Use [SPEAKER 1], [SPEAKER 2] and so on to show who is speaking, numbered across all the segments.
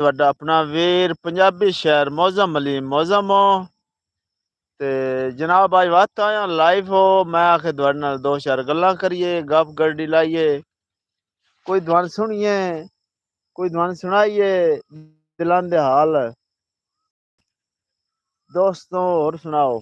[SPEAKER 1] ਤੁਹਾਡਾ ਆਪਣਾ ਵੀਰ ਪੰਜਾਬੀ ਸ਼ਾਇਰ ਮੌਜ਼ਮ ਅਲੀ ਮੌਜ਼ਮ ਹੋ ਤੇ ਜਨਾਬ ਅੱਜ ਵਾਤ ਆਇਆ ਲਾਈਵ ਹੋ। ਮੈਂ ਆਖੇ ਤੁਹਾਡੇ ਨਾਲ ਦੋ ਚਾਰ ਗੱਲਾਂ ਕਰੀਏ, ਗੱਪ ਗੱਡੀ ਲਾਈਏ, ਕੋਈ ਦਵਾਨ ਸੁਣੀਏ, ਕੋਈ ਦਵਾਨ सुनाइए दिलां दे हाल दोस्तों। और सुनाओ।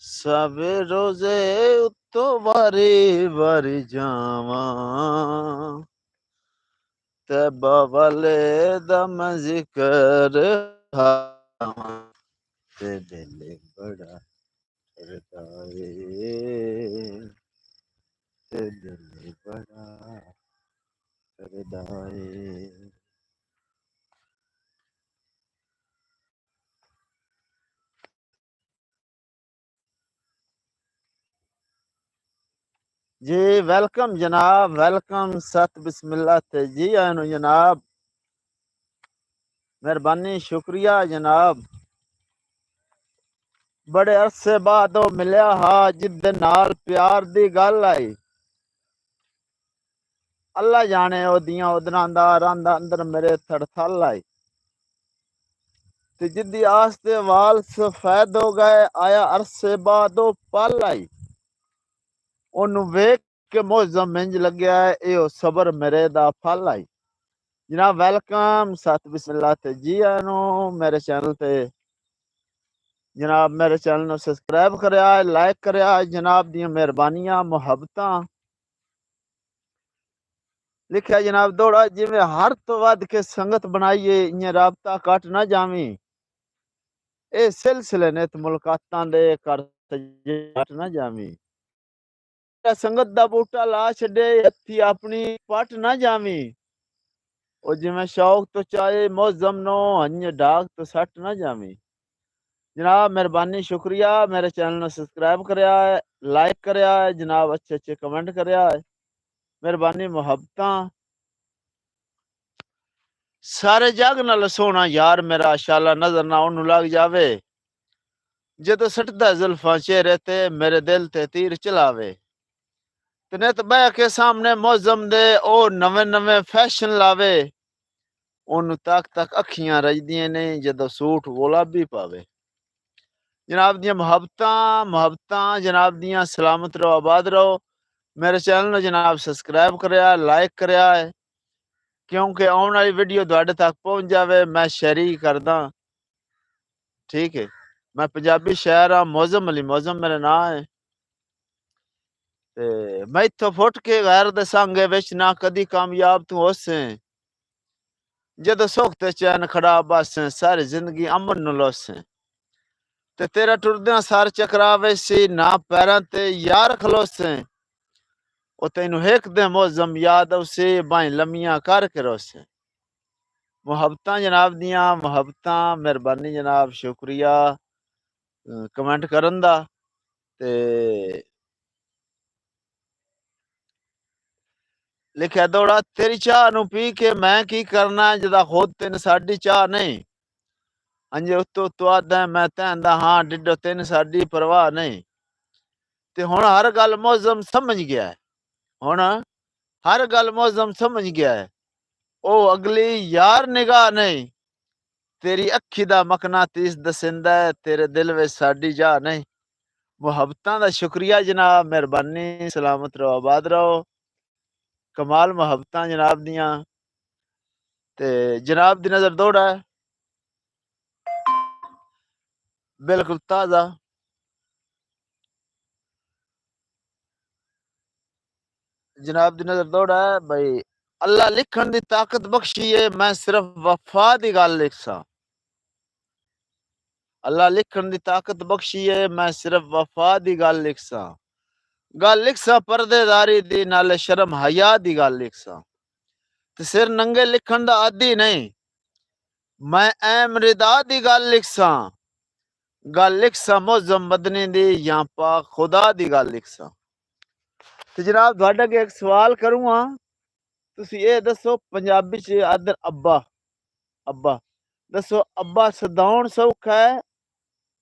[SPEAKER 1] सवे रोजे उत्तो बारी बारी जावा ते बाबले दम जिक्र हावा ते दिल बड़ा करता है ते दिल बड़ा करता है। जी वेलकम जनाब, वेलकम सत बिस्मिल्लाह ते जी आनो जनाब, मेहरबानी शुक्रिया जनाब। बड़े अरसे बाद ओ मिलिया हा जिदे नाल प्यार दी गल आई। अल्लाह जाने ओदियां उदरां दा रंदा अंदर मेरे थड़थल आई ते जिद्दी आस दे वाल सफेद हो गए आया अरसे बाद ओ पल आई। ओनू वेख के मौजम इंज लग्या है ए ओ सबर मेरे दा फल आई। जनाब वेलकम सत बिस्मिल्लाह ते जी आनो मेरे चैनल ते। जनाब मेरे चैनल ਨੂੰ सब्सक्राइब करिया, लाइक करिया, जनाब दी मेहरबानियां मुहब्बतां लिखिया जनाब दौड़ा जिवें हर तो वध के संगत बनाइए इं राबता कट ना जावी। ए सिलसिले ने मुलाकातां दे कर कट ना जावी। संगत दा बूटा ला छड़े हथी अपनी पट ना जावी। ओ जिवें शौक तो चाहे मौजम नो हंज डाक तो सट ना जावी। जनाब मेहरबानी शुक्रिया मेरे चैनल ਨੂੰ सब्सक्राइब करिया है, लाइक करिया है जनाब, अच्छे अच्छे कमेंट करिया है, मेहरबानी मुहब्बतां। सारे जग नाल सोना यार मेरा शाला नजर ना ओनू लग जावे जदों सटदा जुल्फां चेहरे ते मेरे दिल ते तीर चलावे ते नित बह के सामने मौजम दे ओ नवे नवे फैशन लावे ओनू तक तक अखियां रजदियां ने जदों सूट गुलाबी पावे। जनाब दियां मुहब्बतां जनाब दियां सलामत रहो आबाद रहो। मेरे चैनल ਨੂੰ जनाब सब्सक्राइब करिया, लाइक करिया है क्योंकि आने वाली वीडियो ਤੁਹਾਡੇ तक पहुंच जावे। मैं शेयरी करदा ठीक है। मैं पंजाबी शायर हाँ, मौजम अली मौजम मेरा नाम है ते मैं इत्थों फुट के गैर दे संगे विच ना कदी कामयाब तू होसे जदों सुख ते चैन खड़ा बस सारी जिंदगी अमन नु लोसे ते तेरा टुरदियां सर चकरावे सी ना पैरां ते यार खलोसे ओ तैनू हिक दे मौजम याद उसे बाई लम्मियां करके रोसे। मुहब्बतां जनाब दियां मुहब्बतां मेहरबानी जनाब शुक्रिया कमेंट करन दा ते लिखिया दौड़ा तेरी चाह नू पी के मैं की करना जदा खुद तेन साडी चाह नहीं अंजे उत्तो तुआदा मैं तैंदा हाँ डिडो तेन साडी परवाह नहीं ते हुण हर गल मौजम समझ गया है। हुण हर गल मौजम समझ गया है ओ अगली यार निगाह नहीं, तेरी अखी दा मकनातीस दसिंदा है, तेरे दिल विच साडी जा नहीं। मुहब्बतां दा शुक्रिया जनाब, मेहरबानी, सलामत रहो, आबाद रहो। कमाल मुहब्बतां जनाब दियां। ते जनाब दी नज़र दौड़ा है, बिल्कुल ताज़ा। जनाब दी नज़र दौड़ा है भाई, अल्लाह लिखण दी ताकत बख्शी है, मैं सिर्फ वफा दी गल लिखसां। अल्लाह लिखण दी ताकत बख्शी है, मैं सिर्फ वफा दी गल लिखसां। गल लिखसां परदेदारी दी, नाले शर्म हया दी गल लिखसां। ते सिर नंगे लिखण दा आदी नहीं, मैं ऐम रिदा दी गल लिखसां। गल लिखसां मुअज़्ज़म मदनी दी, या पाक खुदा दी गल लिखसां। ते जनाब तुहाडे अगे एक सवाल करूँगा, तुसी ये दसो पंजाबी च आदर अब्बा, अब्बा दसो अब्बा सदाउण सौखा है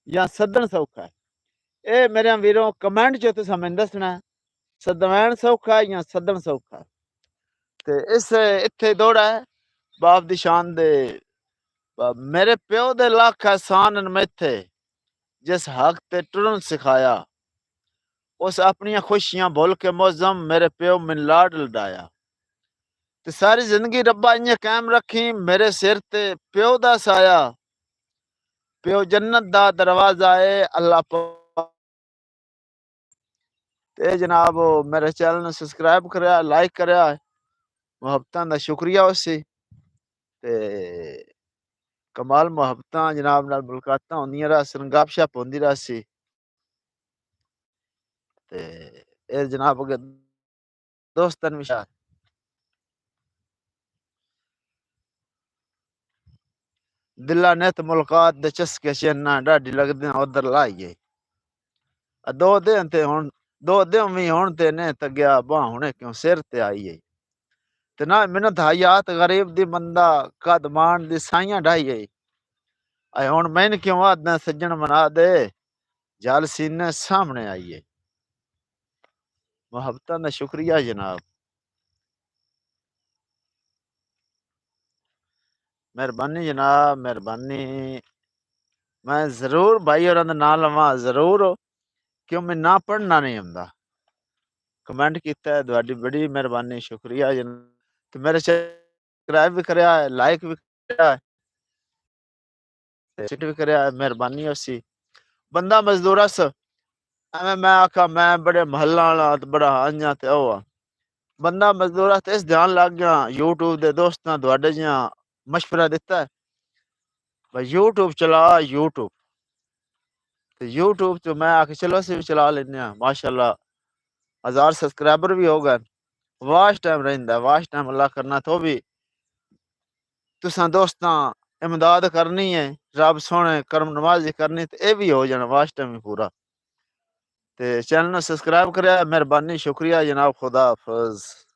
[SPEAKER 1] या सद्दण सौखा है? ए मेरे वीरों कमेंट च तुसां मैनूं दसना है, सदवैण सौखा है या सद्दण सौखा है? ते इस इत्थे दौड़ा है बाप दी शान दे, मेरे प्यो दे लख एहसान न मैथे, जिस हक ते टुरन सिखाया, उस अपनियां खुशियां भुल के मुअज़्ज़म मेरे प्यो मैनूं लाड लडाया। ते सारी जिंदगी रब्बा इयां कायम रखी मेरे सिर ते प्यो दा साया। प्यो जन्नत दा दरवाजा है, अल्लाह ते जनाब मेरे चैनल नूं सब्सक्राइब करेआ, लाइक करेआ, मुहब्बतां दा शुक्रिया उसी। ते कमाल मुहब्बतां जनाब नाल मुलाकातां होंदियां रहसन, गपशप होंदी रहसी। ते ए जनाब अगे दोस्तन भी दिला नित मुलाकात दे चस्के चन्ना डाढी लगदे उधर लाइए। दो दिन ते हुण, दो दिन भी हुण ते ने तग्या बाह हुणे क्यों सिर ते आई है। ते ना मिन्नत हयात गरीब दी बंदा कद मान दी साइयां ढाई है। अय हुण मैन क्यों आखदा सज्जण मना दे, जल सीने सामने आई है। मुहब्बतां दा शुक्रिया जनाब, मेहरबानी जनाब, मेहरबानी। मैं जरूर भाई होरां दा नां लवां जरूर, क्यों मैं ना पढ़ना नहीं आंदा। कमेंट कीता है, तुहाडी बड़ी मेहरबानी, शुक्रिया जनाब। ते मेरे सब्सक्राइब भी करेआ है, लाइक भी करेआ है, शेयर भी करेआ है, मेहरबानी उसी। बंदा मजदूर अस, एवें मैं आखा मैं बड़े महल्ला आला ते बड़ा इयां ते ओह आ। बंदा मजदूर ते इस ध्यान लग गया, यूट्यूब दे दोस्तां तुहाडे जियां मशवरा दित्ता है, भाई यूट्यूब चला यूट्यूब। ते यूट्यूब च मैं आखेआ चलो असीं भी चला लैन्ने आं, माशाअल्लाह 1000 सब्सक्राइबर भी हो गए। वाच टाइम रहिंदा है, वाच टाइम अल्लाह करना तो भी तुसां दोस्तां इमदाद करनी है, रब सोहणे करम नवाजी करनी, ते एह भी हो जाना वाच टाइम ही पूरा। ते चैनल नूं सब्सक्राइब करेआ, मेहरबानी, शुक्रिया जनाब, खुदा हाफिज़।